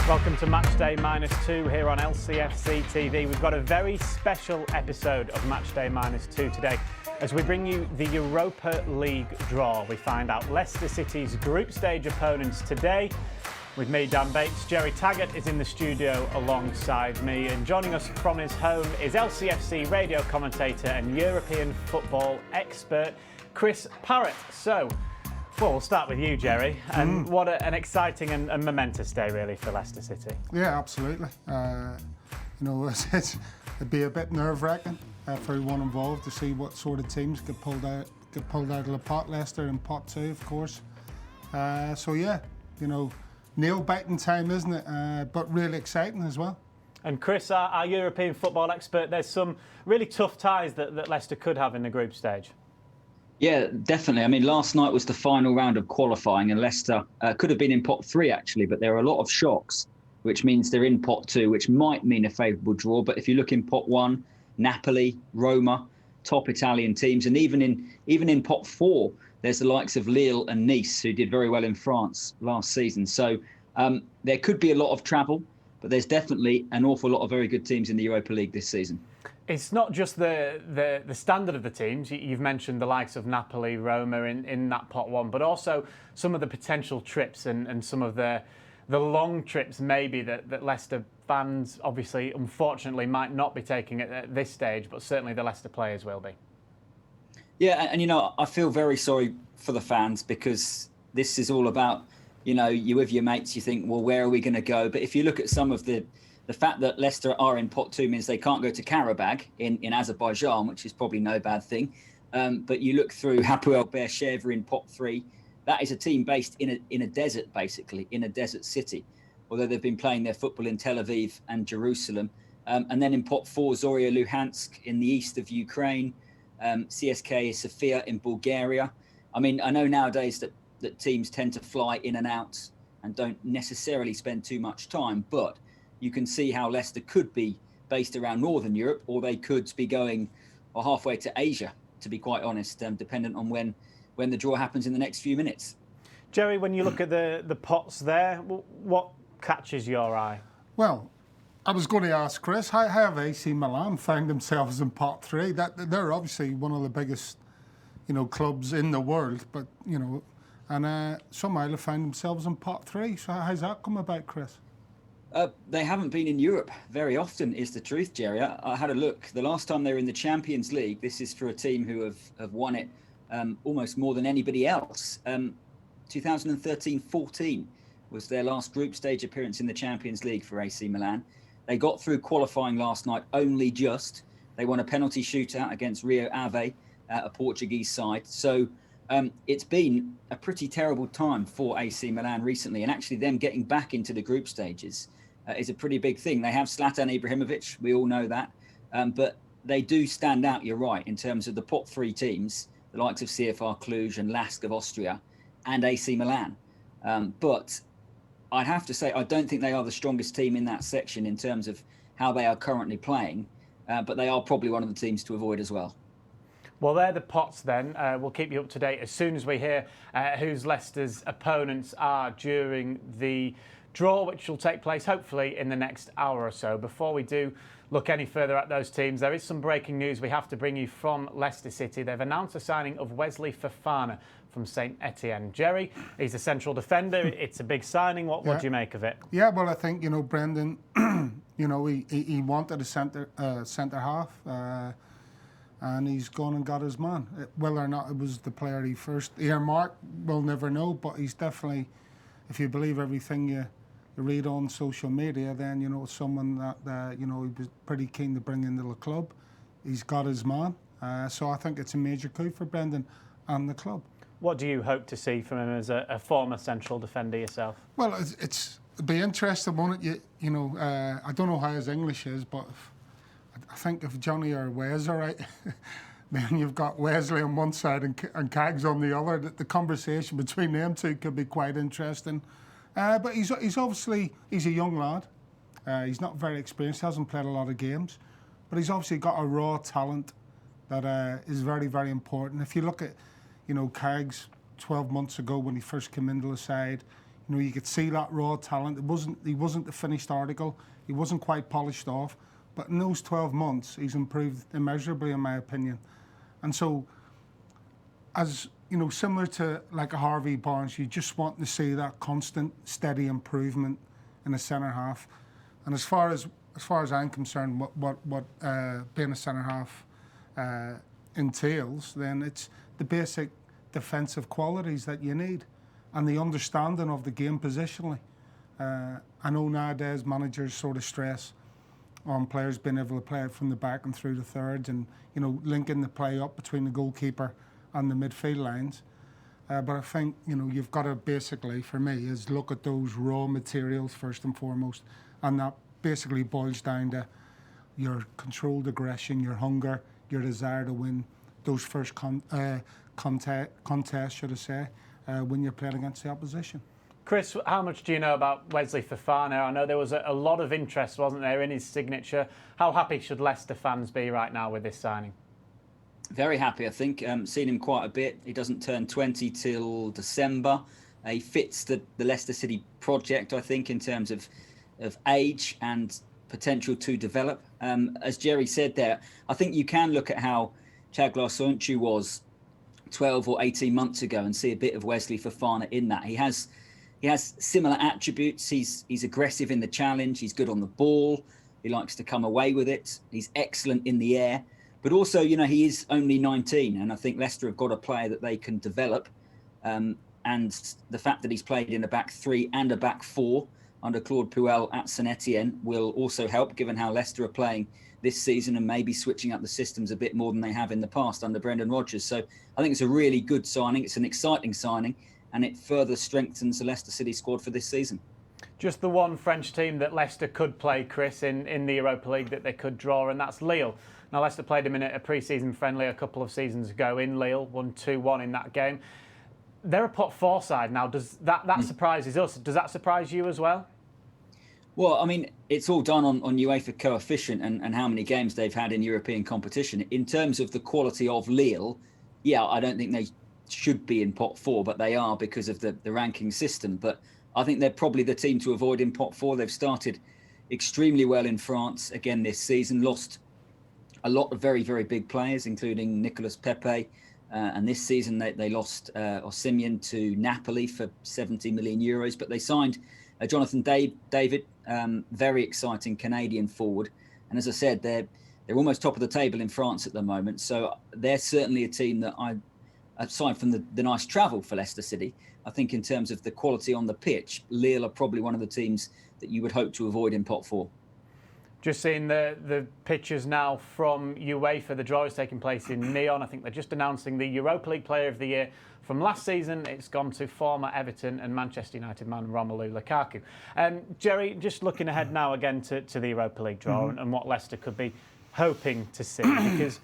Welcome to Matchday Minus Two here on LCFC TV. We've got a very special episode of Matchday Minus Two today as we bring you the Europa League draw. We find out Leicester City's group stage opponents today. With me, Dan Bates, Jerry Taggart is in the studio alongside me, and joining us from his home is LCFC radio commentator and European football expert Chris Parrott. So, well, we'll start with you, Jerry. And what an exciting and momentous day, really, for Leicester City. Yeah, absolutely. It'd be a bit nerve-wracking for everyone involved to see what sort of teams get pulled out of the pot. Leicester in pot 2, of course. Nail-biting time, isn't it? But really exciting as well. And Chris, our European football expert, there's some really tough ties that Leicester could have in the group stage. Yeah, definitely. I mean, last night was the final round of qualifying, and Leicester could have been in pot 3, actually, but there are a lot of shocks, which means they're in pot 2, which might mean a favourable draw. But if you look in pot 1, Napoli, Roma, top Italian teams, and even in pot 4, there's the likes of Lille and Nice, who did very well in France last season. So there could be a lot of travel, but there's definitely an awful lot of very good teams in the Europa League this season. It's not just the standard of the teams. You've mentioned the likes of Napoli, Roma in that pot 1, but also some of the potential trips and some of the long trips maybe that Leicester fans, obviously, unfortunately, might not be taking at this stage, but certainly the Leicester players will be. Yeah, and I feel very sorry for the fans, because this is all about, you're with your mates, you think, well, where are we going to go? But if you look at some of the fact that Leicester are in pot 2 means they can't go to Karabag in Azerbaijan, which is probably no bad thing. But you look through Hapoel Beersheva in pot 3, that is a team based in a desert, basically, in a desert city, although they've been playing their football in Tel Aviv and Jerusalem. And then in pot 4, Zorya Luhansk in the east of Ukraine, CSKA Sofia in Bulgaria. I mean, I know nowadays that teams tend to fly in and out and don't necessarily spend too much time, but you can see how Leicester could be based around Northern Europe, or they could be going halfway to Asia, to be quite honest, dependent on when the draw happens in the next few minutes. Jerry, when you look at the pots there, what catches your eye? Well, I was going to ask Chris, how have AC Milan found themselves in pot 3? They're obviously one of the biggest, clubs in the world, but and somehow they found themselves in pot 3. So how's that come about, Chris? They haven't been in Europe very often, is the truth, Jerry. I had a look. The last time they were in the Champions League, this is for a team who have won it almost more than anybody else. 2013-14 was their last group stage appearance in the Champions League for AC Milan. They got through qualifying last night only just. They won a penalty shootout against Rio Ave, a Portuguese side. So it's been a pretty terrible time for AC Milan recently, and actually them getting back into the group stages is a pretty big thing. They have Zlatan Ibrahimovic, we all know that, but they do stand out, you're right, in terms of the pot 3 teams, the likes of CFR Cluj and Lask of Austria and AC Milan. But I'd have to say, I don't think they are the strongest team in that section in terms of how they are currently playing, but they are probably one of the teams to avoid as well. Well, they're the pots then. We'll keep you up to date as soon as we hear whose Leicester's opponents are during the draw, which will take place hopefully in the next hour or so. Before we do look any further at those teams, there is some breaking news we have to bring you from Leicester City. They've announced the signing of Wesley Fofana from St Etienne. Jerry, he's a central defender. It's a big signing. What do you make of it? Yeah, well, I think, Brendan, he wanted a centre half. And he's gone and got his man. Whether or not it was the player he first earmarked, we'll never know. But he's definitely, if you believe everything you read on social media, then someone that he was pretty keen to bring into the club. He's got his man. So I think it's a major coup for Brendan and the club. What do you hope to see from him as a former central defender yourself? Well, it'd be interesting, won't it? I don't know how his English is, but I think if Johnny or Wes are right, then you've got Wesley on one side and Cags on the other. The conversation between them two could be quite interesting. But he's obviously a young lad. He's not very experienced, hasn't played a lot of games, but he's obviously got a raw talent that is very, very important. If you look at, Cags 12 months ago when he first came into the side, You know, you could see that raw talent. He wasn't the finished article. He wasn't quite polished off. But in those 12 months, he's improved immeasurably, in my opinion. And so, as you know, similar to like a Harvey Barnes, you just want to see that constant, steady improvement in a centre half. And as far as I'm concerned, what being a centre half entails, then it's the basic defensive qualities that you need, and the understanding of the game positionally. I know nowadays managers sort of stress on players being able to play it from the back and through the thirds, and you know, linking the play up between the goalkeeper and the midfield lines. But I think, you know, you've got to basically, for me, is look at those raw materials first and foremost, and that basically boils down to your controlled aggression, your hunger, your desire to win those first contests, should I say, when you're playing against the opposition. Chris, how much do you know about Wesley Fofana? I know there was a lot of interest, wasn't there, in his signature. How happy should Leicester fans be right now with this signing? Very happy, I think. Seen him quite a bit. He doesn't turn 20 till December. He fits the Leicester City project, I think, in terms of age and potential to develop. As Jerry said there, I think you can look at how Çağlar Söyüncü was 12 or 18 months ago and see a bit of Wesley Fofana in that. He has similar attributes. He's aggressive in the challenge. He's good on the ball. He likes to come away with it. He's excellent in the air. But also, you know, he is only 19, and I think Leicester have got a player that they can develop. And the fact that he's played in a back three and a back four under Claude Puel at St Etienne will also help, given how Leicester are playing this season and maybe switching up the systems a bit more than they have in the past under Brendan Rodgers. So I think it's a really good signing. It's an exciting signing, and it further strengthens the Leicester City squad for this season. Just the one French team that Leicester could play, Chris, in the Europa League that they could draw, and that's Lille. Now, Leicester played him in a pre-season friendly a couple of seasons ago in Lille, won 2-1 in that game. They're a pot four side now. Does that surprises us? Does that surprise you as well? Well, I mean, it's all done on UEFA coefficient and how many games they've had in European competition. In terms of the quality of Lille, yeah, I don't think they should be in pot four, but they are because of the ranking system. But I think they're probably the team to avoid in pot four. They've started extremely well in France again this season, lost a lot of very, very big players, including Nicolas Pepe. And this season they lost Osimhen to Napoli for 70 million euros, but they signed Jonathan David, very exciting Canadian forward. And as I said, they're almost top of the table in France at the moment. So they're certainly a team that aside from the nice travel for Leicester City, I think in terms of the quality on the pitch, Lille are probably one of the teams that you would hope to avoid in pot four. Just seeing the pictures now from UEFA, the draw is taking place in Nyon. I think they're just announcing the Europa League Player of the Year from last season. It's gone to former Everton and Manchester United man Romelu Lukaku. Jerry, just looking ahead now again to the Europa League draw and what Leicester could be hoping to see, because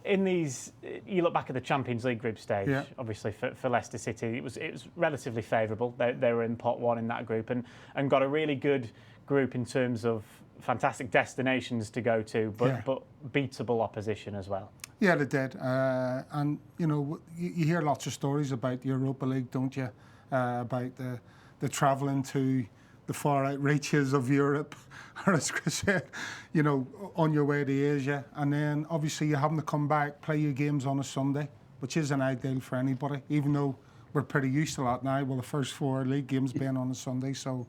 in these, you look back at the Champions League group stage, obviously for Leicester City, it was relatively favourable. They were in pot one in that group and got a really good group in terms of fantastic destinations to go to, but beatable opposition as well. Yeah, they did. And, you know, you hear lots of stories about the Europa League, don't you? About the travelling to the far out reaches of Europe, or as Chris said, you know, on your way to Asia. And then, obviously, you having to come back, play your games on a Sunday, which isn't ideal for anybody, even though we're pretty used to that now, with the first four league games being on a Sunday. So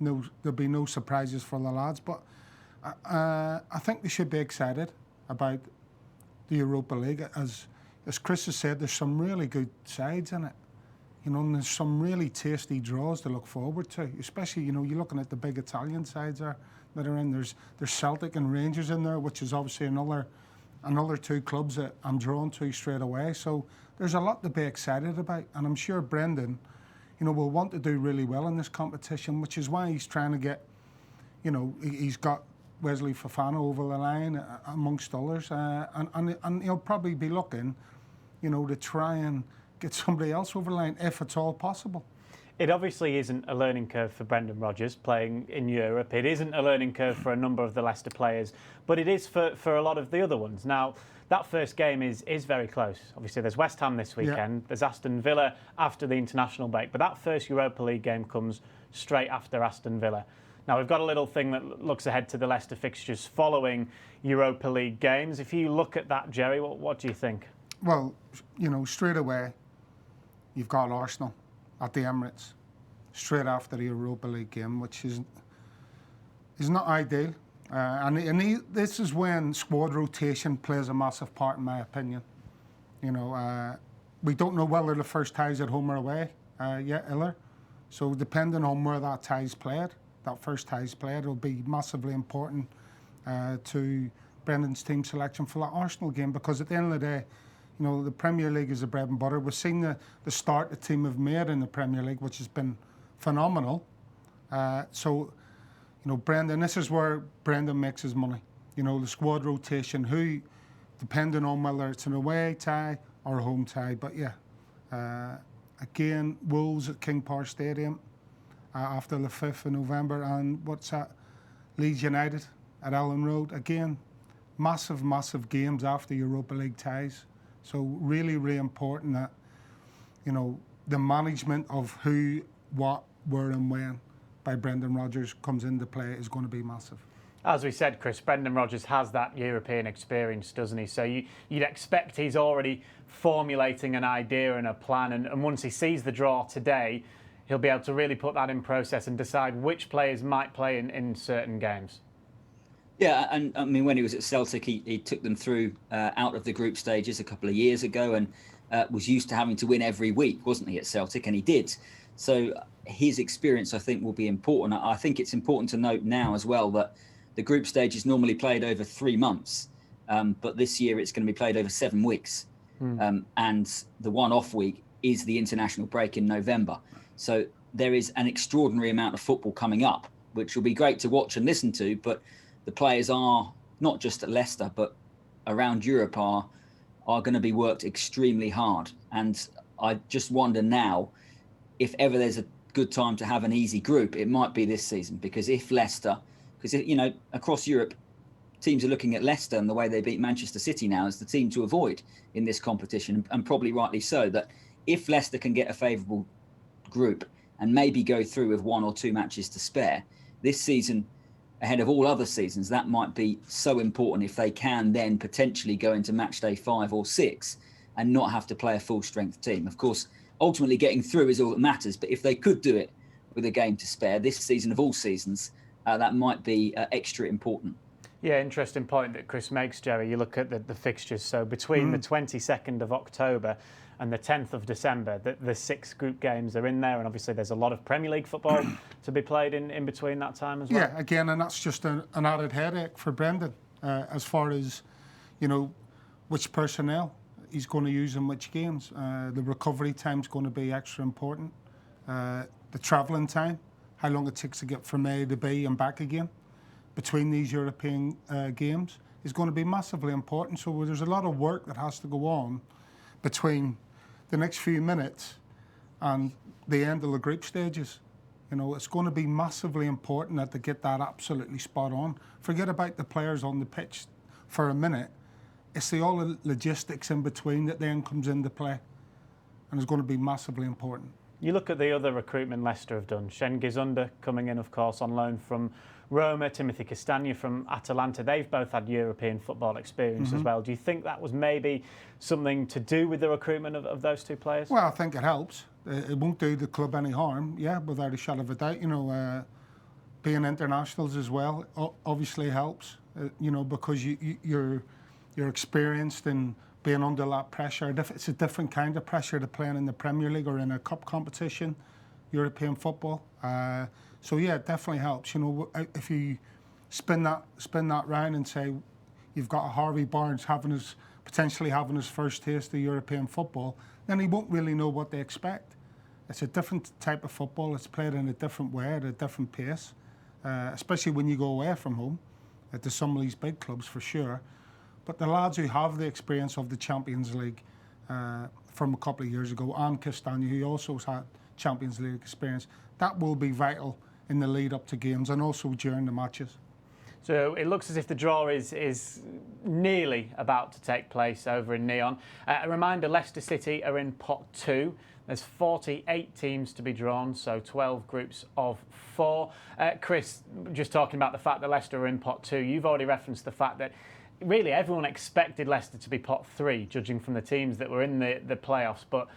there'll be no surprises for the lads. But I think they should be excited about the Europa League. As Chris has said, there's some really good sides in it. You know, and there's some really tasty draws to look forward to. Especially, you know, you're looking at the big Italian sides that are in. There's Celtic and Rangers in there, which is obviously another two clubs that I'm drawn to straight away. So there's a lot to be excited about, and I'm sure Brendan, you know, will want to do really well in this competition, which is why he's trying to get, you know, he's got Wesley Fofana over the line amongst others, and he'll probably be looking, you know, to try and get somebody else over the line if at all possible. It obviously isn't a learning curve for Brendan Rodgers playing in Europe. It isn't a learning curve for a number of the Leicester players, but it is for a lot of the other ones. Now, that first game is very close. Obviously, there's West Ham this weekend. There's Aston Villa after the international break. But that first Europa League game comes straight after Aston Villa. Now, we've got a little thing that looks ahead to the Leicester fixtures following Europa League games. If you look at that, Jerry, what do you think? Well, straight away, you've got Arsenal at the Emirates, straight after the Europa League game, which is not ideal. This is when squad rotation plays a massive part, in my opinion. We don't know whether the first tie's at home or away yet, either. So depending on where that first tie's played, it'll be massively important to Brendan's team selection for that Arsenal game, because at the end of the day, the Premier League is the bread and butter. We've seen the start the team have made in the Premier League, which has been phenomenal. Brendan, this is where Brendan makes his money. The squad rotation, depending on whether it's an away tie or a home tie. But again, Wolves at King Power Stadium after the 5th of November, and Leeds United at Ellen Road. Again, massive games after Europa League ties. So really, really important that, the management of who, what, where and when by Brendan Rodgers comes into play is going to be massive. As we said, Chris, Brendan Rodgers has that European experience, doesn't he? So you'd expect he's already formulating an idea and a plan, and once he sees the draw today, he'll be able to really put that in process and decide which players might play in certain games. Yeah, and I mean, when he was at Celtic, he took them through out of the group stages a couple of years ago, and was used to having to win every week, wasn't he, at Celtic? And he did. So his experience, I think, will be important. I think it's important to note now as well that the group stage is normally played over 3 months, but this year it's going to be played over 7 weeks. And the one off week is the international break in November. So there is an extraordinary amount of football coming up, which will be great to watch and listen to, but the players are, not just at Leicester, but around Europe, are going to be worked extremely hard. And I just wonder now, if ever there's a good time to have an easy group, it might be this season. Because across Europe, teams are looking at Leicester and the way they beat Manchester City now as the team to avoid in this competition, and probably rightly so. That if Leicester can get a favourable group and maybe go through with 1 or 2 matches to spare this season, ahead of all other seasons, that might be so important if they can then potentially go into match day 5 or 6 and not have to play a full strength team. Of course, ultimately getting through is all that matters, but if they could do it with a game to spare this season of all seasons, that might be extra important. Yeah, interesting point that Chris makes, Jerry. You look at the fixtures. So between the 22nd of October and the 10th of December, the 6 group games are in there, and obviously there's a lot of Premier League football to be played in between that time as well. Yeah, again, and that's just an added headache for Brendan as far as, which personnel he's going to use in which games. The recovery time is going to be extra important. The travelling time, how long it takes to get from A to B and back again between these European games is going to be massively important. So there's a lot of work that has to go on between the next few minutes and the end of the group stages. It's going to be massively important that they get that absolutely spot on. Forget about the players on the pitch for a minute. It's all the logistics in between that then comes into play, and it's going to be massively important. You look at the other recruitment Leicester have done. Cengiz Under coming in, of course, on loan from Roma, Timothy Castagna from Atalanta. They've both had European football experience as well. Do you think that was maybe something to do with the recruitment of those 2 players? Well, I think it helps. It won't do the club any harm, without a shadow of a doubt. Being internationals as well obviously helps, because you're experienced in being under that pressure. It's a different kind of pressure to playing in the Premier League or in a cup competition, European football. So yeah, it definitely helps. If you spin that round and say you've got a Harvey Barnes potentially having his first taste of European football, then he won't really know what they expect. It's a different type of football. It's played in a different way, at a different pace, especially when you go away from home to some of these big clubs for sure. But the lads who have the experience of the Champions League from a couple of years ago, and Castagna, who also has had Champions League experience. That will be vital in the lead up to games and also during the matches. So it looks as if the draw is nearly about to take place over in Neon. A reminder, Leicester City are in pot 2. There's 48 teams to be drawn, so 12 groups of 4. Chris, just talking about the fact that Leicester are in pot 2, you've already referenced the fact that really everyone expected Leicester to be pot 3, judging from the teams that were in the playoffs, but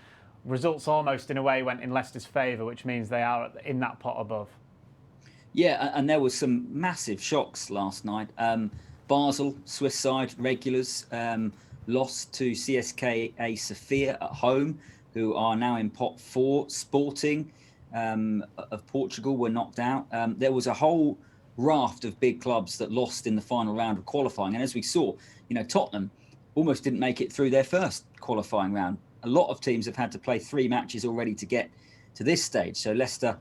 results almost in a way went in Leicester's favour, which means they are in that pot above. Yeah, and there was some massive shocks last night. Basel, Swiss side regulars, lost to CSKA Sofia at home, who are now in pot 4. Sporting of Portugal were knocked out. There was a whole raft of big clubs that lost in the final round of qualifying. And as we saw, Tottenham almost didn't make it through their first qualifying round. A lot of teams have had to play 3 matches already to get to this stage. So Leicester,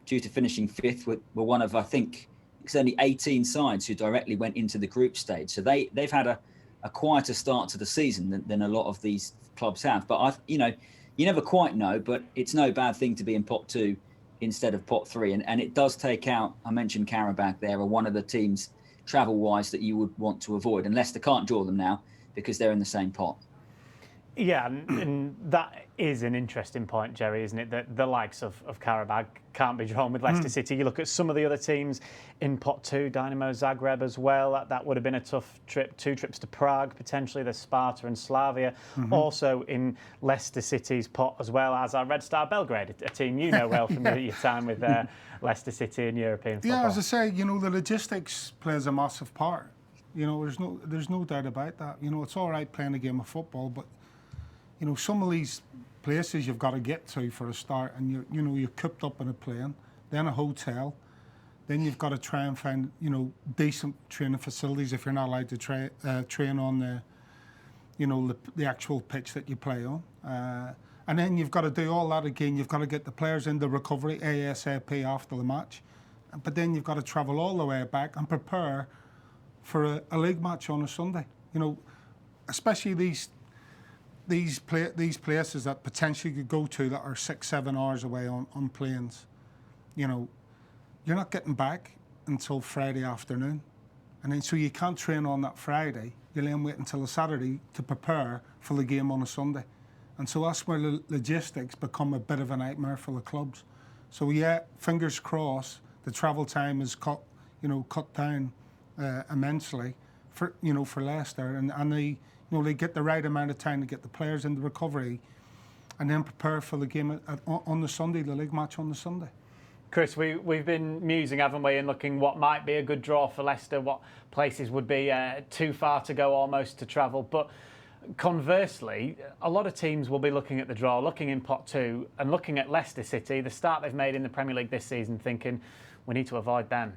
due to finishing 5th, were one of, I think, it's only 18 sides who directly went into the group stage. So they've had a quieter start to the season than a lot of these clubs have. But you never quite know. But it's no bad thing to be in pot 2 instead of pot 3, and it does take out. I mentioned Karabakh there, are one of the teams travel-wise that you would want to avoid, and Leicester can't draw them now because they're in the same pot. Yeah, and that is an interesting point, Jerry, isn't it? That the likes of Karabakh can't be drawn with Leicester City. You look at some of the other teams in pot 2, Dynamo Zagreb as well. That would have been a tough trip. 2 trips to Prague, potentially. There's Sparta and Slavia. Also in Leicester City's pot, as well as our Red Star Belgrade, a team you know well from your time with Leicester City in European football. Yeah, as I say, the logistics plays a massive part. There's no doubt about that. It's all right playing a game of football, but some of these places you've got to get to for a start, and you're cooped up in a plane, then a hotel, then you've got to try and find decent training facilities if you're not allowed to train on the actual pitch that you play on, and then you've got to do all that again. You've got to get the players into recovery ASAP after the match, but then you've got to travel all the way back and prepare for a league match on a Sunday. Especially these places that potentially could go to that are 6-7 hours away on planes. You're not getting back until Friday afternoon, and then so you can't train on that Friday. You'll then wait until a Saturday to prepare for the game on a Sunday, and so that's where the logistics become a bit of a nightmare for the clubs. So yeah, fingers crossed, the travel time is cut down immensely for Leicester, and they get the right amount of time to get the players into recovery and then prepare for the game on the Sunday, the league match on the Sunday. Chris, we've been musing, haven't we, and looking what might be a good draw for Leicester, what places would be too far to go almost to travel. But conversely, a lot of teams will be looking at the draw, looking in pot 2 and looking at Leicester City, the start they've made in the Premier League this season, thinking we need to avoid them.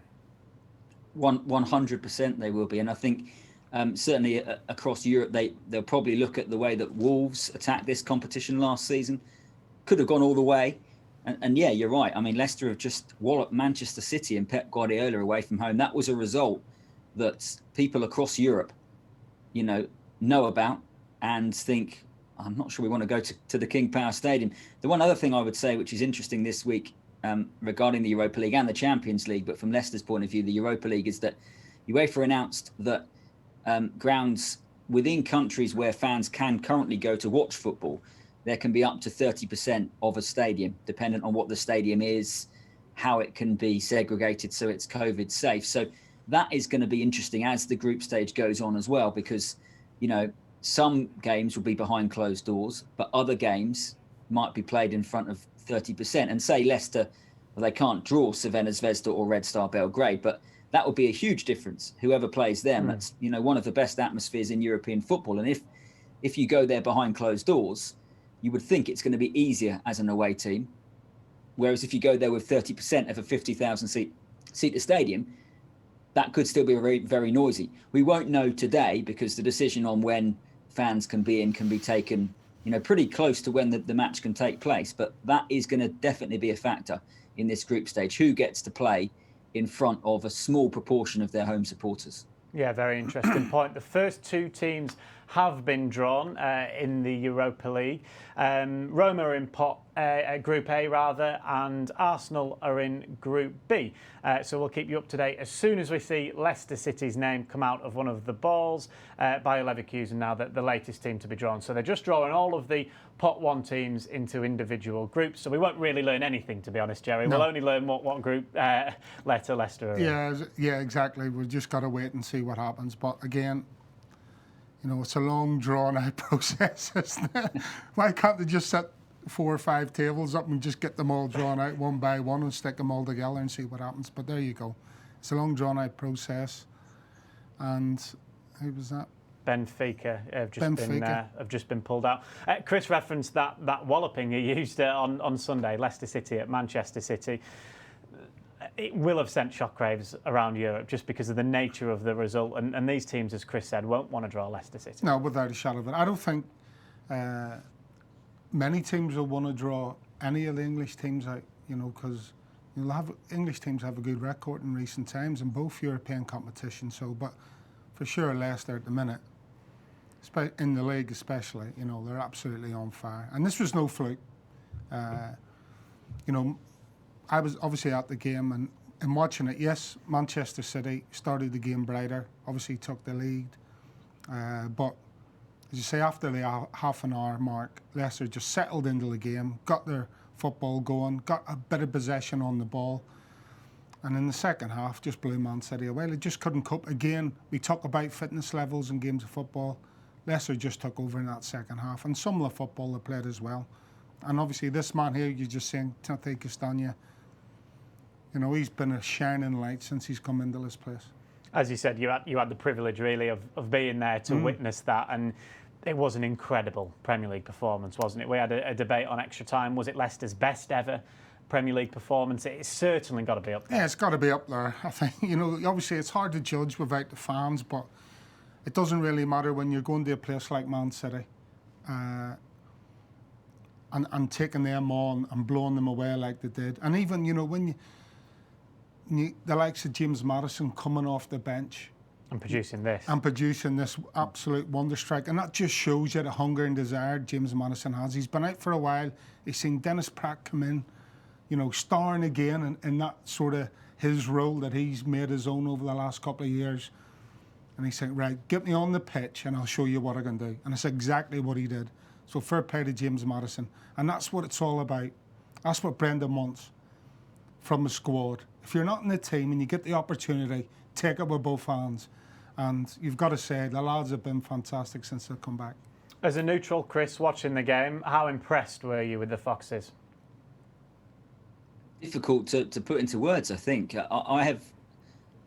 100% they will be, and I think certainly across Europe, they'll probably look at the way that Wolves attacked this competition last season. Could have gone all the way. And yeah, you're right. I mean, Leicester have just walloped Manchester City and Pep Guardiola away from home. That was a result that people across Europe, know about and think, I'm not sure we want to go to the King Power Stadium. The one other thing I would say, which is interesting this week regarding the Europa League and the Champions League, but from Leicester's point of view, the Europa League, is that UEFA announced that grounds within countries where fans can currently go to watch football, there can be up to 30% of a stadium, dependent on what the stadium is, how it can be segregated so it's COVID safe. So that is going to be interesting as the group stage goes on as well, because, some games will be behind closed doors, but other games might be played in front of 30%. And say Leicester, well, they can't draw Crvena Zvezda or Red Star Belgrade, but that would be a huge difference. Whoever plays them, that's one of the best atmospheres in European football. And if you go there behind closed doors, you would think it's going to be easier as an away team. Whereas if you go there with 30% of a 50,000 seater stadium, that could still be very, very noisy. We won't know today because the decision on when fans can be in can be taken, pretty close to when the match can take place. But that is going to definitely be a factor in this group stage. Who gets to play in front of a small proportion of their home supporters? Yeah, very interesting point. The first 2 teams have been drawn in the Europa League. Roma are in Group A rather, and Arsenal are in Group B. So we'll keep you up to date as soon as we see Leicester City's name come out of one of the balls. Bayer Leverkusen now the latest team to be drawn. So they're just drawing all of the Pot 1 teams into individual groups. So we won't really learn anything, to be honest, Jerry. No. We'll only learn what group Leicester are in. Yeah, exactly. We've just got to wait and see what happens. But again, you know, it's a long, drawn-out process, isn't it? Why can't they just set 4 or 5 tables up and just get them all drawn out one by one and stick them all together and see what happens? But there you go. It's a long, drawn-out process. And who was that? Benfica have just been pulled out. Chris referenced that walloping he used on Sunday, Leicester City at Manchester City. It will have sent shockwaves around Europe just because of the nature of the result. And these teams, as Chris said, won't want to draw Leicester City. No, without a shadow of it. I don't think many teams will want to draw any of the English teams out, you know, because English teams have a good record in recent times in both European competitions. So, but for sure, Leicester at the minute, in the league especially, you know, they're absolutely on fire. And this was no fluke. You know, I was obviously at the game and watching it. Yes, Manchester City started the game brighter, obviously took the lead. But as you say, after the half an hour mark, Leicester just settled into the game, got their football going, got a bit of possession on the ball. And in the second half, just blew Man City away. They just couldn't cope. Again, we talk about fitness levels in games of football. Leicester just took over in that second half. And some of the football they played as well. And obviously this man here, you're just saying, Tete Castagna, you know, he's been a shining light since he's come into this place. As you said, you had the privilege, really, of being there to witness that. And it was an incredible Premier League performance, wasn't it? We had a debate on extra time. Was it Leicester's best ever Premier League performance? It's certainly got to be up there. Yeah, it's got to be up there. I think, you know, obviously it's hard to judge without the fans, but it doesn't really matter when you're going to a place like Man City and taking them on and blowing them away like they did. And even, you know, when the likes of James Maddison coming off the bench and producing this absolute wonder strike, and that just shows you the hunger and desire James Maddison has. He's been out for a while. He's seen Dennis Pratt come in, you know, starring again in that sort of his role that he's made his own over the last couple of years. And he said, right, get me on the pitch and I'll show you what I can do. And it's exactly what he did. So fair play to James Maddison. And that's what it's all about. That's what Brendan wants from the squad. If you're not in the team and you get the opportunity, take it with both hands. And you've got to say, the lads have been fantastic since they've come back. As a neutral, Chris, watching the game, how impressed were you with the Foxes? Difficult to put into words, I think. I have,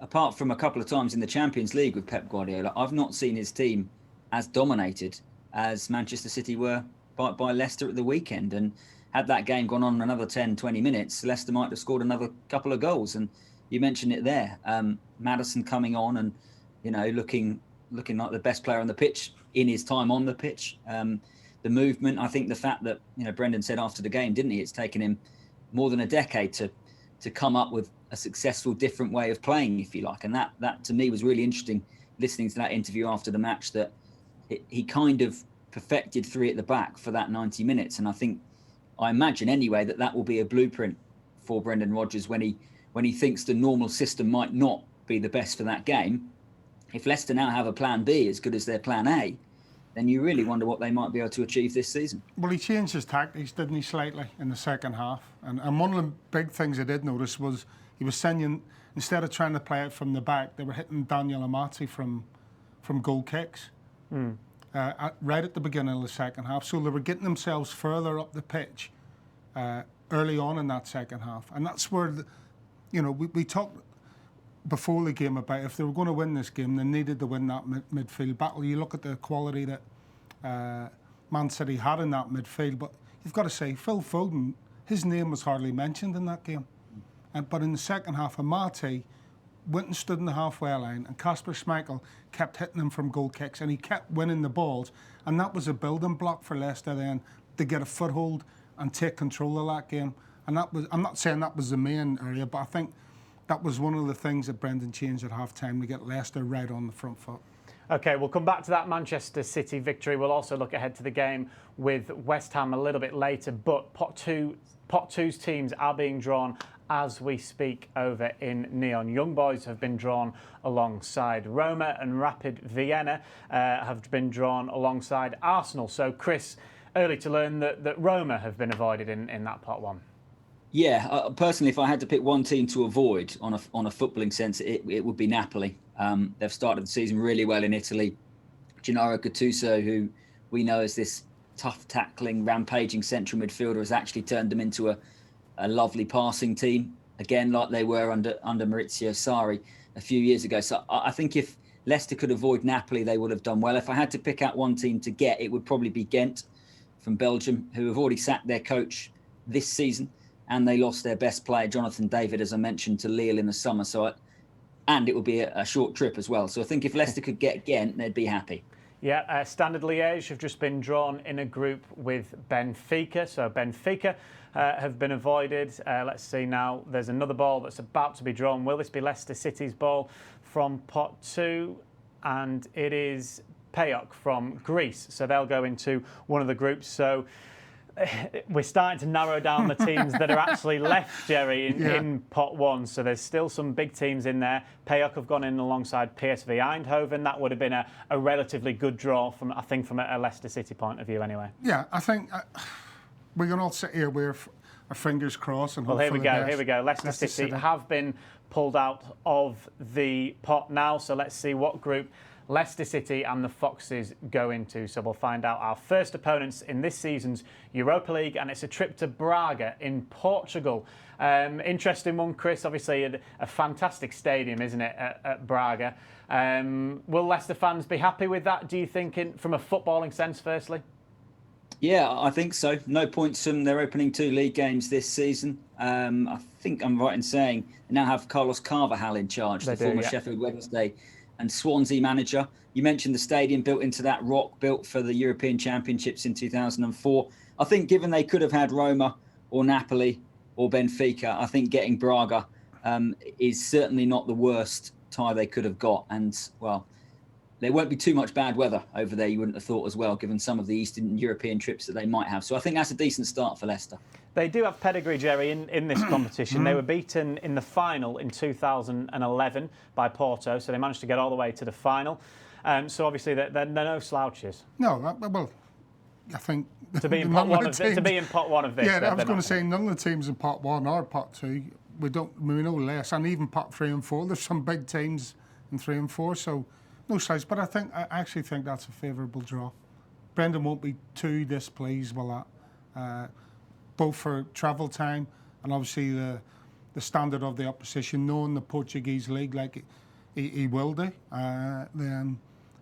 apart from a couple of times in the Champions League with Pep Guardiola, I've not seen his team as dominated as Manchester City were by Leicester at the weekend. And had that game gone on another 10, 20 minutes, Leicester might have scored another couple of goals. And you mentioned it there. Maddison coming on and, you know, looking like the best player on the pitch in his time on the pitch. The movement, I think the fact that, you know, Brendan said after the game, didn't he? It's taken him more than a decade to come up with a successful, different way of playing, if you like. And that to me was really interesting, listening to that interview after the match, that he kind of perfected 3 at the back for that 90 minutes. And I imagine anyway that will be a blueprint for Brendan Rodgers when he thinks the normal system might not be the best for that game. If Leicester now have a plan B as good as their plan A, then you really wonder what they might be able to achieve this season. Well, he changed his tactics, didn't he, slightly in the second half? And one of the big things I did notice was he was sending, instead of trying to play it from the back, they were hitting Daniel Amati from goal kicks right at the beginning of the second half. So they were getting themselves further up the pitch early on in that second half. And that's where, we talked before the game about if they were going to win this game, they needed to win that midfield battle. You look at the quality that Man City had in that midfield, but you've got to say, Phil Foden, his name was hardly mentioned in that game. But in the second half, Amati went and stood in the halfway line, and Kasper Schmeichel kept hitting him from goal kicks, and he kept winning the balls. And that was a building block for Leicester then to get a foothold and take control of that game. And that was, I'm not saying that was the main area, but I think that was one of the things that Brendan changed at half-time to get Leicester right on the front foot. OK, we'll come back to that Manchester City victory. We'll also look ahead to the game with West Ham a little bit later. But Pot 2's teams are being drawn as we speak over in Neon. Young Boys have been drawn alongside Roma, and Rapid Vienna have been drawn alongside Arsenal. So, Chris, early to learn that Roma have been avoided in that Pot 1. Yeah, personally, if I had to pick one team to avoid on a footballing sense, it would be Napoli. They've started the season really well in Italy. Gennaro Gattuso, who we know as this tough tackling, rampaging central midfielder, has actually turned them into a lovely passing team, again, like they were under Maurizio Sarri a few years ago. So I think if Leicester could avoid Napoli, they would have done well. If I had to pick out one team to get, it would probably be Ghent from Belgium, who have already sacked their coach this season, and they lost their best player, Jonathan David, as I mentioned, to Lille in the summer. And it would be a short trip as well. So I think if Leicester could get Ghent, they'd be happy. Yeah, Standard Liège have just been drawn in a group with Benfica. So Benfica have been avoided. Let's see now. There's another ball that's about to be drawn. Will this be Leicester City's ball from Pot 2? And it is PAOK from Greece. So they'll go into one of the groups. So we're starting to narrow down the teams that are actually left, Jerry, in Pot 1. So there's still some big teams in there. PAOK have gone in alongside PSV Eindhoven. That would have been a relatively good draw, from a Leicester City point of view anyway. Yeah, I think we can all sit here with our fingers crossed. And well, here we go. Leicester City have been pulled out of the pot now. So let's see what group Leicester City and the Foxes go into. So we'll find out our first opponents in this season's Europa League, and it's a trip to Braga in Portugal. Interesting one, Chris. Obviously a fantastic stadium, isn't it, at Braga? Will Leicester fans be happy with that, do you think, from a footballing sense, firstly? Yeah, I think so. No points from their opening 2 league games this season. I think I'm right in saying they now have Carlos Carvajal in charge, the former Sheffield Wednesday and Swansea manager. You mentioned the stadium built into that rock, built for the European Championships in 2004. I think given they could have had Roma or Napoli or Benfica, I think getting Braga is certainly not the worst tie they could have got. And, well, there won't be too much bad weather over there, you wouldn't have thought as well, given some of the Eastern European trips that they might have. So I think that's a decent start for Leicester. They do have pedigree, Jerry, in this competition. They were beaten in the final in 2011 by Porto, so they managed to get all the way to the final. So obviously they're no slouches. No, well, I think to be in pot one of this. Yeah, I was going to say none of the teams in Pot 1 or Pot 2. We know less, and even Pot 3 and 4. There's some big teams in 3 and 4, so no slouch. But I actually think that's a favourable draw. Brendan won't be too displeased with that. Both for travel time and obviously the standard of the opposition, knowing the Portuguese league like he will do, then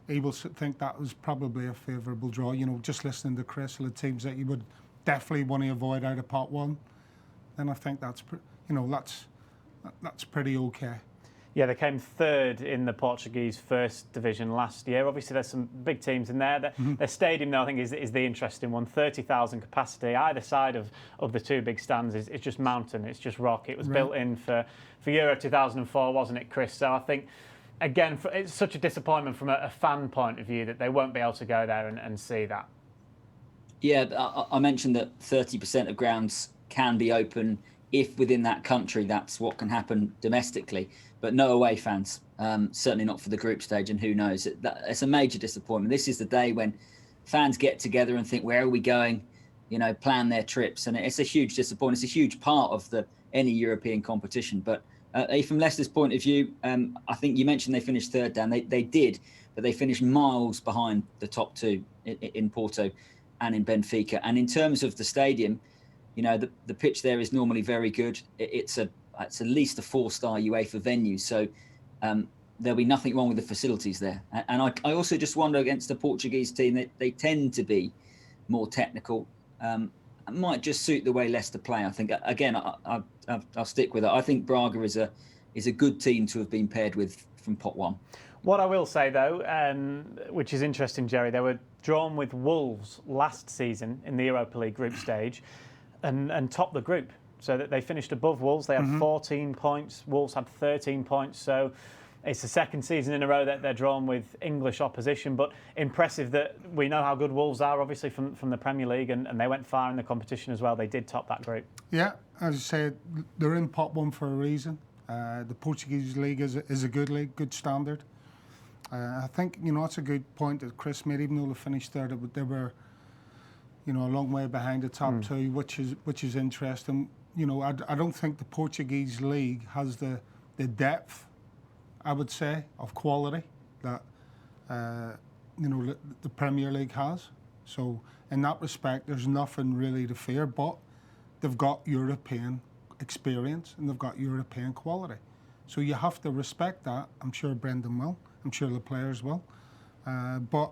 he will think that was probably a favourable draw. You know, just listening to Chris, the teams that you would definitely want to avoid out of Pot 1, then I think that's pretty okay. Yeah, they came third in the Portuguese First Division last year. Obviously, there's some big teams in there. Their stadium, though, I think, is the interesting one. 30,000 capacity. Either side of the 2 big stands is just mountain. It's just rock. It was built in for Euro 2004, wasn't it, Chris? So I think, again, it's such a disappointment from a fan point of view that they won't be able to go there and see that. Yeah, I mentioned that 30% of grounds can be open if within that country that's what can happen domestically. But no away fans, certainly not for the group stage, and who knows? It's a major disappointment. This is the day when fans get together and think, where are we going? You know, plan their trips, and it's a huge disappointment. It's a huge part of any European competition. But from Leicester's point of view, I think you mentioned they finished third down. They did, but they finished miles behind the top 2 in Porto and in Benfica. And in terms of the stadium, you know, the pitch there is normally very good. It's at least a 4-star UEFA venue, so there'll be nothing wrong with the facilities there. And I also just wonder, against the Portuguese team, that they tend to be more technical. It might just suit the way Leicester play. I think, again, I'll stick with it. I think Braga is a good team to have been paired with from Pot 1. What I will say, though, which is interesting, Jerry, they were drawn with Wolves last season in the Europa League group stage and topped the group. So that they finished above Wolves. They had 14 points. Wolves had 13 points. So It's the second season in a row that they're drawn with English opposition, but impressive that we know how good Wolves are, obviously, from the Premier League, and they went far in the competition as well. They did top that group. Yeah, as I said, they're in pot one for a reason. The Portuguese league is a good league, good standard. I think, it's a good point that Chris made, even though they finished third, they were, a long way behind the top two, which is interesting. I don't think the Portuguese league has the depth, I would say, of quality that the Premier League has. So in that respect, there's nothing really to fear. But they've got European experience and they've got European quality. So you have to respect that. I'm sure Brendan will. I'm sure the players will. But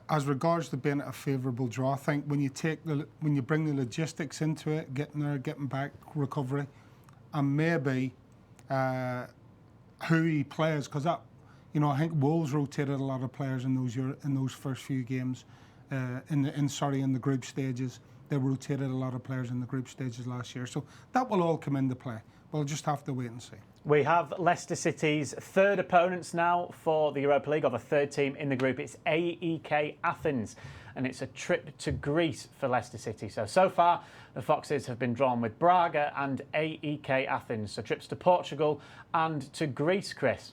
as regards to being a favourable draw, I think when you bring the logistics into it, getting there, getting back, recovery, and maybe who he plays, because I think Wolves rotated a lot of players in those first few games, in the group stages. They rotated a lot of players in the group stages last year, so that will all come into play. We'll just have to wait and see. We have Leicester City's third opponents now for the Europa League, of a third team in the group. It's AEK Athens, and it's a trip to Greece for Leicester City. So far, the Foxes have been drawn with Braga and AEK Athens. So trips to Portugal and to Greece, Chris.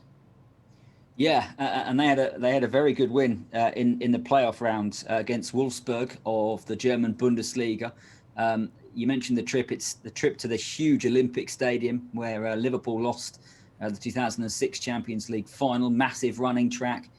Yeah, and they had a very good win in the playoff round against Wolfsburg of the German Bundesliga. You mentioned the trip. It's the trip to the huge Olympic Stadium where Liverpool lost the 2006 Champions League final. Massive running track,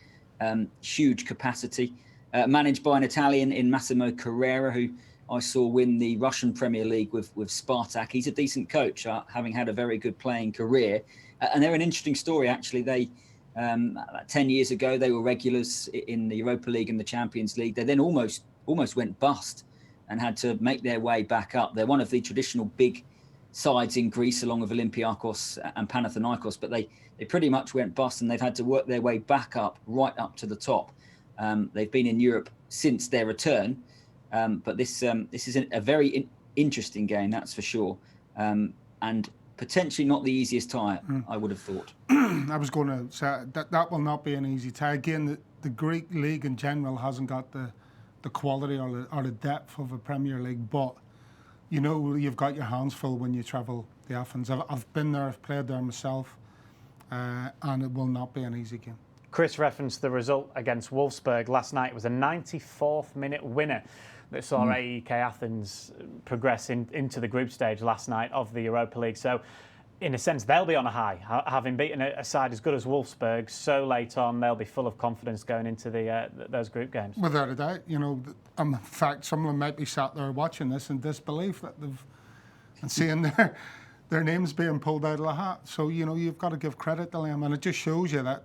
huge capacity. Managed by an Italian in Massimo Carrera, who I saw win the Russian Premier League with Spartak. He's a decent coach, having had a very good playing career. And they're an interesting story, actually. They 10 years ago, they were regulars in the Europa League and the Champions League. They then almost went bust and had to make their way back up. They're one of the traditional big sides in Greece, along with Olympiakos and Panathinaikos, but they pretty much went bust, and they've had to work their way back up, right up to the top. They've been in Europe since their return, but this is a very interesting game, that's for sure, and potentially not the easiest tie, I would have thought. I was going to say that will not be an easy tie. Again, the Greek league in general hasn't got the quality or the depth of a Premier League, but you've got your hands full when you travel to Athens. I've been there, I've played there myself, and it will not be an easy game. Chris referenced the result against Wolfsburg last night. It was a 94th minute winner that saw AEK Athens progress into the group stage last night of the Europa League. So, in a sense, they'll be on a high, having beaten a side as good as Wolfsburg so late on. They'll be full of confidence going into those group games. Without a doubt, in fact, some of them might be sat there watching this in disbelief that and seeing their names being pulled out of the hat. So you've got to give credit to them, and it just shows you that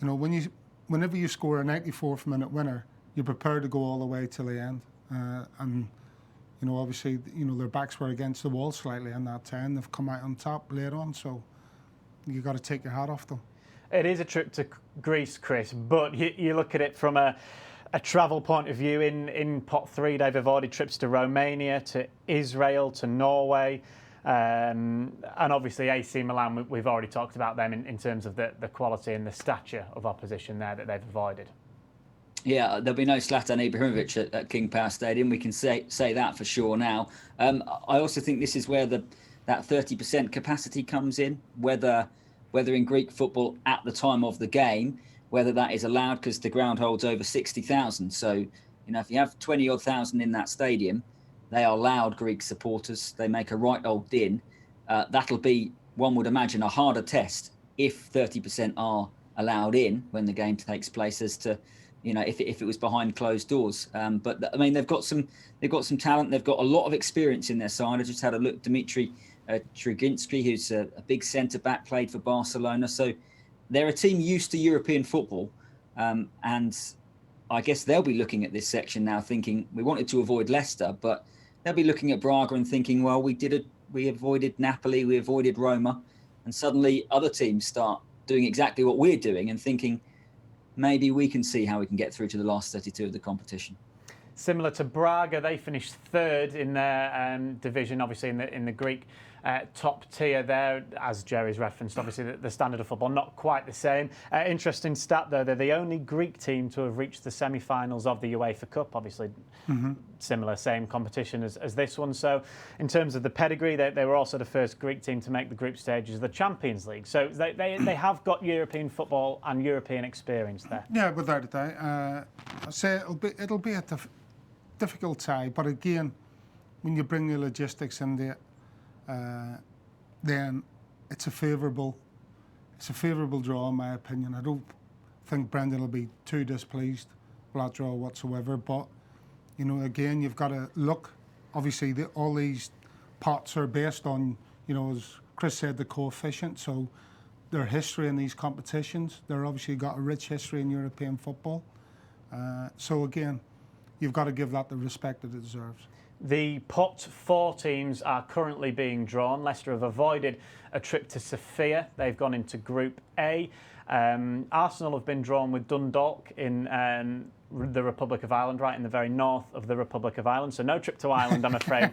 whenever you score a 94th minute winner, you're prepared to go all the way till the end, and. Obviously, their backs were against the wall slightly in that 10. They've come out on top late on, so you've got to take your hat off them. It is a trip to Greece, Chris, but you look at it from a travel point of view. In pot 3, they've avoided trips to Romania, to Israel, to Norway, and obviously AC Milan, we've already talked about them in terms of the quality and the stature of opposition there that they've avoided. Yeah, there'll be no Zlatan Ibrahimovic at King Power Stadium. We can say that for sure now. I also think this is where that 30% capacity comes in, whether in Greek football at the time of the game, whether that is allowed, because the ground holds over 60,000. So, if you have 20-odd thousand in that stadium, they are loud Greek supporters. They make a right old din. That'll be, one would imagine, a harder test if 30% are allowed in when the game takes place, as to if it was behind closed doors. But I mean, they've got some talent. They've got a lot of experience in their side. I just had a look. Dimitri Truginski, who's a big centre back, played for Barcelona. So they're a team used to European football, and I guess they'll be looking at this section now, thinking we wanted to avoid Leicester, but they'll be looking at Braga and thinking, well, we avoided Napoli, we avoided Roma, and suddenly other teams start doing exactly what we're doing and thinking, maybe we can see how we can get through to the last 32 of the competition. Similar to Braga, they finished third in their division, obviously in the Greek top tier there, as Jerry's referenced. Obviously, the standard of football not quite the same. Interesting stat though, they're the only Greek team to have reached the semi-finals of the UEFA Cup. Obviously, similar, same competition as this one. So, in terms of the pedigree, they were also the first Greek team to make the group stages of the Champions League. So they have got European football and European experience there. Yeah, without a doubt. I say it'll be a difficult tie, but again, when you bring the logistics in there, then it's a favourable draw in my opinion. I don't think Brendan will be too displeased with that draw whatsoever. But you know, again, you've got to look. Obviously, all these pots are based on, you know, as Chris said, the coefficient. So their history in these competitions, they're obviously got a rich history in European football. So again, you've got to give that the respect that it deserves. The pot 4 teams are currently being drawn. Leicester have avoided a trip to Sofia. They've gone into Group A. Arsenal have been drawn with Dundalk in the Republic of Ireland, right in the very north of the Republic of Ireland. So no trip to Ireland, I'm afraid,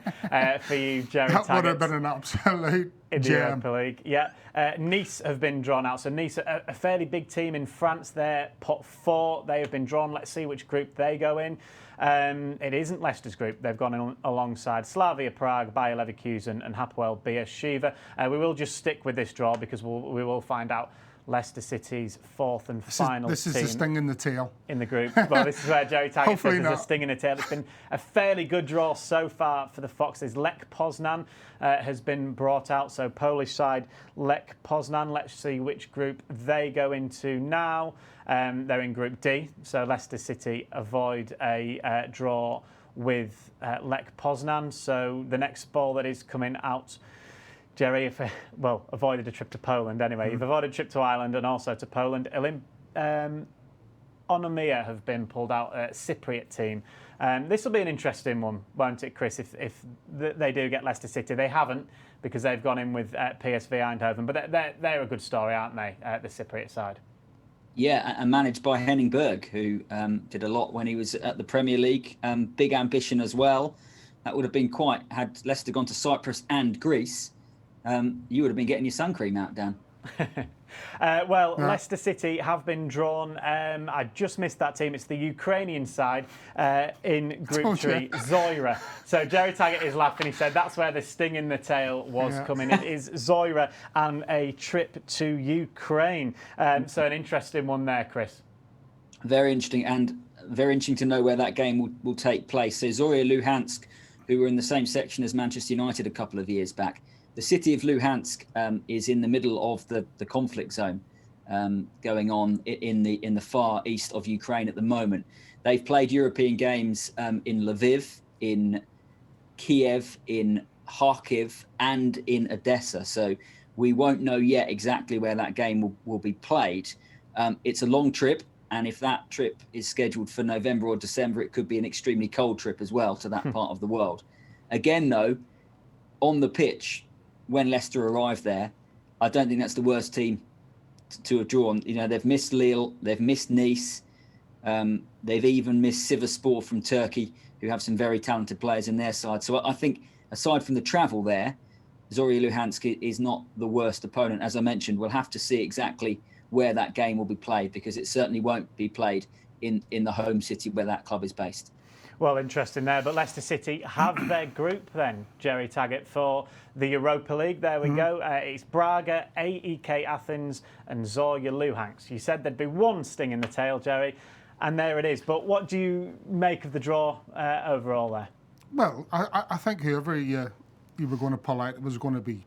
for you, Jerry Taggart. That would have been an absolute in the gem. Europa League. Yeah. Nice have been drawn out. So Nice, a fairly big team in France there, pot 4. They have been drawn. Let's see which group they go in. It isn't Leicester's group. They've gone in alongside Slavia Prague, Bayer Leverkusen and Hapoel Beersheva. We will just stick with this draw because we will find out Leicester City's fourth and final This is team the sting in the tail. in the group. Well, this is where Jerry Taggart says there's a sting in the tail. It's been a fairly good draw so far for the Foxes. Lech Poznan has been brought out. So Polish side, Lech Poznan. Let's see which group they go into now. They're in Group D. So Leicester City avoid a draw with Lech Poznan. So the next ball that is coming out, Jerry, avoided a trip to Poland anyway. You've avoided a trip to Ireland and also to Poland. Onomia have been pulled out, Cypriot team. This will be an interesting one, won't it, Chris, if they do get Leicester City. They haven't because they've gone in with PSV Eindhoven, but they're a good story, aren't they, the Cypriot side? Yeah, and managed by Henning Berg, who did a lot when he was at the Premier League. Big ambition as well. That would have been had Leicester gone to Cyprus and Greece, you would have been getting your sun cream out, Dan. Leicester City have been drawn. I just missed that team. It's the Ukrainian side in Group 3, Zoira. So Jerry Taggart is laughing. He said that's where the sting in the tail was coming. It is Zoira and a trip to Ukraine. So an interesting one there, Chris. Very interesting, and very interesting to know where that game will take place. So Zorya Luhansk, who were in the same section as Manchester United a couple of years back. The city of Luhansk is in the middle of the conflict zone going on in the far east of Ukraine at the moment. They've played European games in Lviv, in Kiev, in Kharkiv, and in Odessa. So we won't know yet exactly where that game will be played. It's a long trip, and if that trip is scheduled for November or December, it could be an extremely cold trip as well to that part of the world. Again, though, on the pitch, when Leicester arrived there, I don't think that's the worst team to have drawn. You know, they've missed Lille, they've missed Nice, they've even missed Sivasspor from Turkey, who have some very talented players in their side. So I think, aside from the travel there, Zorya Luhansk is not the worst opponent. As I mentioned, we'll have to see exactly where that game will be played, because it certainly won't be played in the home city where that club is based. Well, interesting there. But Leicester City have their group then, Jerry Taggart, for the Europa League. There we go. It's Braga, AEK Athens and Zorya Luhansk. You said there'd be one sting in the tail, Jerry, and there it is. But what do you make of the draw overall there? Well, I think whoever you were going to pull out was going to be...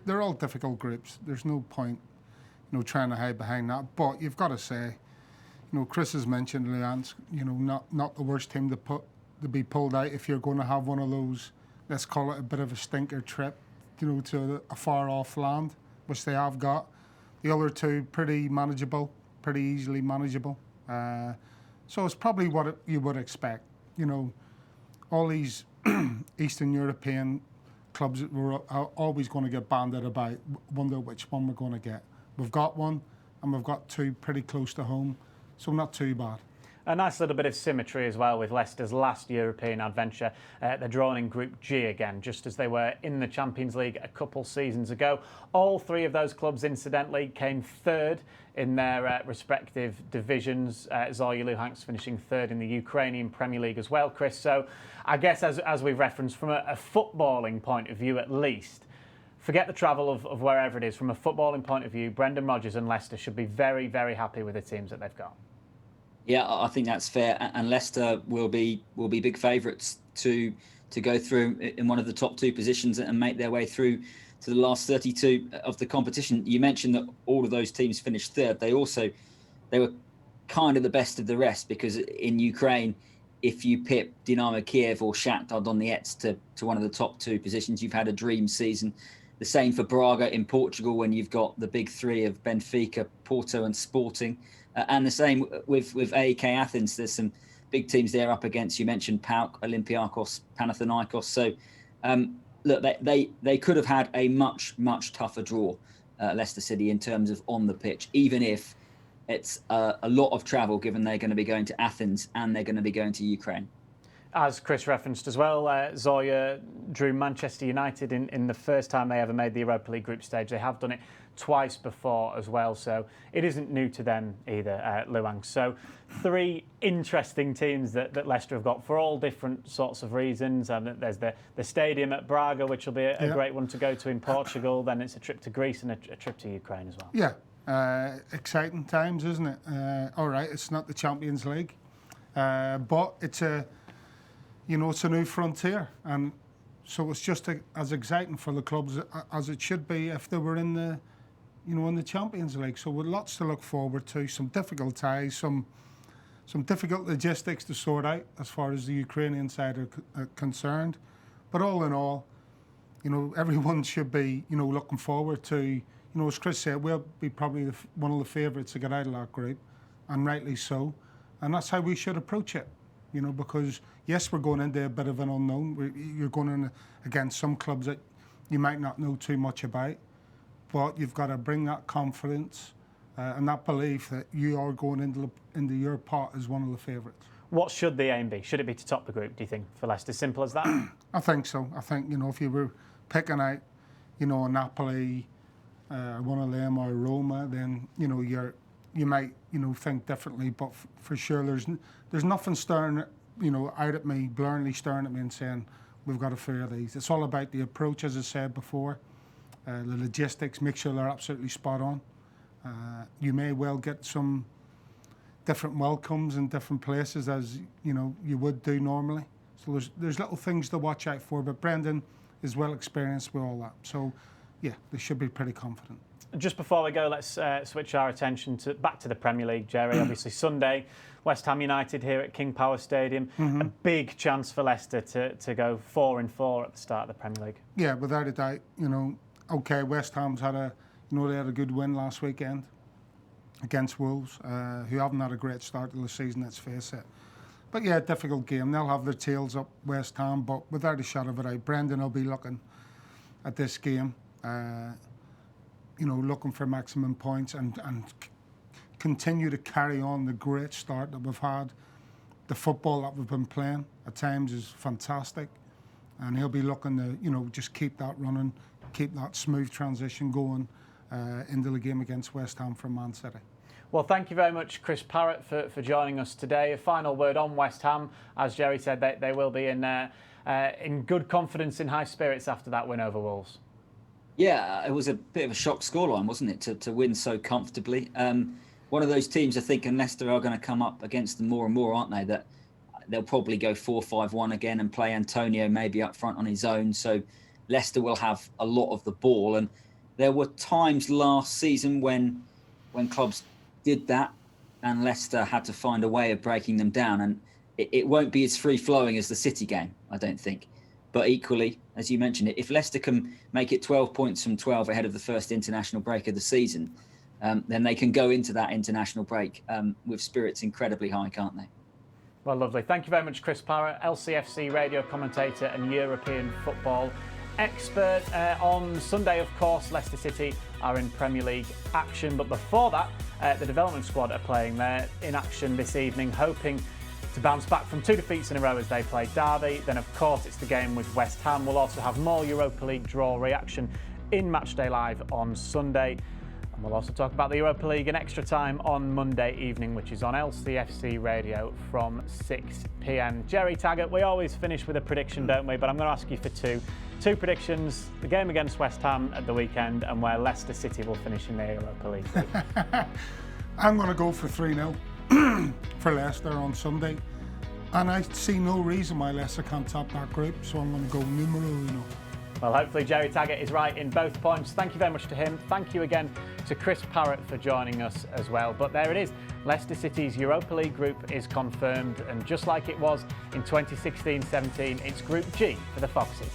they're all difficult groups. There's no point, trying to hide behind that. But you've got to say... Chris has mentioned Luhansk, not the worst team to be pulled out if you're going to have one of those, let's call it a bit of a stinker trip, to a far off land, which they have got. The other two, pretty manageable, pretty easily manageable. So it's probably what you would expect. All these Eastern European clubs were always going to get banded about, wonder which one we're going to get. We've got one, and we've got two pretty close to home. So not too bad. A nice little bit of symmetry as well with Leicester's last European adventure. They're drawn in Group G again, just as they were in the Champions League a couple seasons ago. All three of those clubs, incidentally, came third in their respective divisions. Zorya Luhansk finishing third in the Ukrainian Premier League as well, Chris. So I guess as we've referenced, from a footballing point of view at least, forget the travel of wherever it is, from a footballing point of view, Brendan Rodgers and Leicester should be very, very happy with the teams that they've got. Yeah, I think that's fair, and Leicester will be big favourites to go through in one of the top two positions and make their way through to the last 32 of the competition. You mentioned that all of those teams finished third. They were kind of the best of the rest, because in Ukraine, if you pip Dynamo Kiev or Shakhtar Donetsk to one of the top two positions, you've had a dream season. The same for Braga in Portugal, when you've got the big three of Benfica, Porto and Sporting. And the same with AEK Athens. There's some big teams there up against, you mentioned PAOK, Olympiacos, Panathinaikos. So, look, they could have had a much, much tougher draw, Leicester City, in terms of on the pitch, even if it's a lot of travel, given they're going to be going to Athens and they're going to be going to Ukraine. As Chris referenced as well, Zorya drew Manchester United in the first time they ever made the Europa League group stage. They have done it twice before as well, so it isn't new to them either, Luhansk. So three interesting teams that Leicester have got for all different sorts of reasons. And there's the stadium at Braga, which will be a great one to go to in Portugal. Then it's a trip to Greece and a trip to Ukraine as well. Yeah, exciting times, isn't it? All right, it's not the Champions League, but it's it's a new frontier, and so it's just as exciting for the clubs as it should be if they were in the Champions League. So with lots to look forward to, some difficult ties, some difficult logistics to sort out as far as the Ukrainian side are concerned. But all in all, everyone should be looking forward to. As Chris said, we'll be probably one of the favourites to get out of that group, and rightly so. And that's how we should approach it. Because yes, we're going into a bit of an unknown. You're going in against some clubs that you might not know too much about, but you've got to bring that confidence and that belief that you are going into your part as one of the favourites. What should the aim be? Should it be to top the group, do you think, for Leicester? Simple as that? I think so. I think, if you were picking out, a Napoli, one of them, or Roma, then, you might, think differently. But for sure, there's nothing staring, out at me, blurringly staring at me and saying, we've got a fear of these. It's all about the approach, as I said before, the logistics, make sure they're absolutely spot on. You may well get some different welcomes in different places, as, you would do normally. So there's little things to watch out for, but Brendan is well experienced with all that. So, yeah, they should be pretty confident. Just before we go, let's switch our attention back to the Premier League, Jerry. Obviously, Sunday, West Ham United here at King Power Stadium. Mm-hmm. A big chance for Leicester to go 4-4 at the start of the Premier League. Yeah, without a doubt. Okay, West Ham's had they had a good win last weekend against Wolves, who haven't had a great start to the season, let's face it. But yeah, difficult game. They'll have their tails up, West Ham, but without a shadow of a doubt, Brendan will be looking at this game. Looking for maximum points and continue to carry on the great start that we've had. The football that we've been playing at times is fantastic, and he'll be looking to just keep that running, keep that smooth transition going into the game against West Ham from Man City. Well, thank you very much, Chris Parrott, for joining us today. A final word on West Ham. As Jerry said, they will be in good confidence, in high spirits after that win over Wolves. Yeah, it was a bit of a shock scoreline, wasn't it, to win so comfortably. One of those teams, I think, and Leicester are going to come up against them more and more, aren't they? That they'll probably go 4-5-1 again and play Antonio maybe up front on his own. So Leicester will have a lot of the ball. And there were times last season when clubs did that and Leicester had to find a way of breaking them down. And it won't be as free-flowing as the City game, I don't think. But equally, as you mentioned, if Leicester can make it 12 points from 12 ahead of the first international break of the season, then they can go into that international break with spirits incredibly high, can't they? Well, lovely. Thank you very much, Chris Parrott, LCFC radio commentator and European football expert. On Sunday, of course, Leicester City are in Premier League action. But before that, The development squad are playing there in action this evening, hoping to bounce back from 2 defeats in a row as they play Derby. Then, of course, it's the game with West Ham. We'll also have more Europa League draw reaction in Matchday Live on Sunday. And we'll also talk about the Europa League in extra time on Monday evening, which is on LCFC Radio from 6 p.m. Jerry Taggart, we always finish with a prediction, don't we? But I'm going to ask you for two predictions: the game against West Ham at the weekend and where Leicester City will finish in the Europa League. I'm going to go for 3-0 for Leicester on Sunday. And I see no reason why Leicester can't top that group, so I'm going to go numero uno. Well, hopefully Jerry Taggart is right in both points. Thank you very much to him. Thank you again to Chris Parrott for joining us as well. But there it is. Leicester City's Europa League group is confirmed. And just like it was in 2016-17, it's Group G for the Foxes.